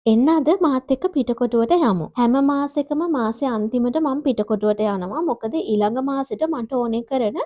එන්න අද මාත් එක්ක පිටකොටුවට යමු. හැම මාසෙකම මාසේ අන්තිමට මම පිටකොටුවට යනවා. මොකද ඊළඟ මාසෙට මට ඕනේ කරන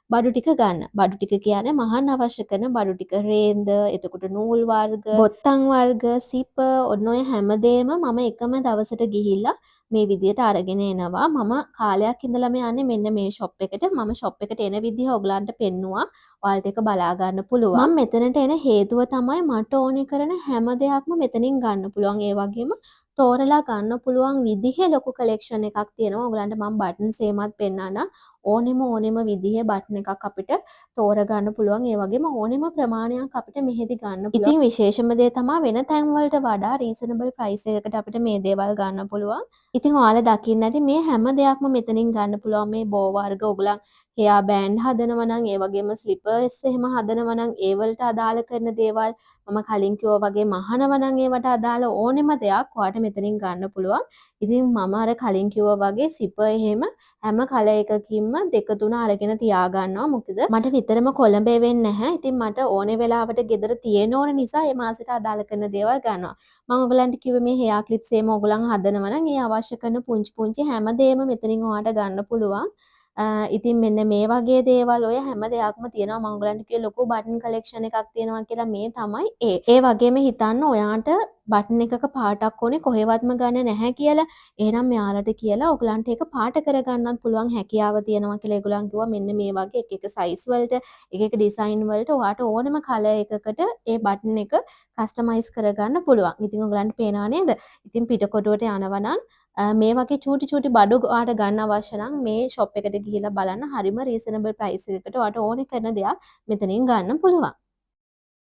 බඩු ටික ගන්න. බඩු ටික කියන්නේ මහන්න අවශ්‍ය කරන බඩු ටික රේන්ද, එතකොට නූල් වර්ග, බොත්තම් වර්ග, සිප ඔන්න ඔය හැමදේම මම එකම දවසට ගිහිල්ලා මේ විදියට අරගෙන එනවා. මම කාලයක් ඉඳලම යන්නේ මෙන්න මේ ෂොප් එකට. මම ෂොප් එකට එන විදිහ ඔයගලන්ට පෙන්නුවා. ඔයාලට ඒක බලා ගන්න පුළුවන්. මම මෙතනට එන හේතුව තමයි මට ඕනේ කරන හැම දෙයක්ම මෙතනින් ගන්න පුළුවන්. ඒ වගේම තෝරලා ගන්න පුළුවන් විදිහේ ලොකු කලෙක්ෂන් එකක් තියෙනවා. ඔයගලන්ට මම බටන්ස් එහෙමත් පෙන්නන්නම්. ඕනෙම විදිහේ බටන් එකක් අපිට තෝරගන්න පුළුවන්. ඒ වගේම ඕනෙම ප්‍රමාණයක් අපිට මෙහෙදි ගන්න පුළුවන්. ඉතින් විශේෂම දේ තමයි වෙන තැන් වලට වඩා රීසනබල් ප්‍රයිස් එකකට අපිට මේ දේවල් ගන්න පුළුවන්. ඉතින් ඔයාලා දකින්න ඇති මේ හැම දෙයක්ම මෙතනින් ගන්න පුළුවන්. මේ බෝ වර්ග ඔයගලන් හෙයා බෑන්ඩ් හදනවා නම් ඒ වගේම ස්ලිපර්ස් එහෙම හදනවා නම් ඒ වලට අදාළ කරන දේවල් මම කලින් කිව්වා වගේ මහනවා නම් ඒවට අදාළ ඕනෙම දෙයක් ඔයාලට මෙතනින් ගන්න පුළුවන්. ඉතින් මම අර කලින් කිව්වා වගේ සිපර් එහෙම හැම කලර් එකකින්ම දෙක තුන අරගෙන තියාගන්නවා. මොකද මට නිතරම කොළඹ වෙන්නේ නැහැ. ඉතින් මට ඕනේ වෙලාවට ගෙදර තියෙන ඕන නිසා ඒ මාසෙට අදාළ කරන දේවල් ගන්නවා. මම ඔයගලන්ට කිව්වේ මේ හෙයා ක්ලිප්ස් එහෙම ඔයගලන් හදනවා නම් ඒ අවශ්‍ය කරන පුංචි හැමදේම මෙතනින් ඔයාලට ගන්න පුළුවන්. ඉතින් මෙන්න මේ වගේ දේවල් ඔය හැම දෙයක්ම තියෙනවා. මම ඔයගලන්ට කිව්වේ ලොකු බටන් කලෙක්ෂන් එකක් තියෙනවා කියලා මේ තමයි ඒ. ඒ වගේම හිතන්න ඔයාට බටන් එකක පාටක් ඕනේ කොහෙවත්ම ගන්න නැහැ කියලා. එහෙනම් මෙයාලට කියලා ඔයගලන්ට ඒක පාට කරගන්නත් පුළුවන් හැකියාව තියෙනවා කියලා ඒගොල්ලන් කිව්වා. මෙන්න මේ වගේ එක සයිස් වලට එක ඩිසයින් වලට ඔයාට ඕනම කලර් එකකට ඒ බටන් එක කස්ටමයිස් කරගන්න පුළුවන්. ඉතින් ඔයගලන්ට පේනවා නේද? ඉතින් පිටකොටුවට යනවා නම් මේ වගේ චූටි බඩු ඔයාට ගන්න අවශ්‍ය නම් මේ ෂොප් එකට ගිහිල්ලා බලන්න. හරිම රීසනබල් ප්‍රයිස් එකකට ඔයාට ඕනේ කරන දෙයක් මෙතනින් ගන්න පුළුවන්.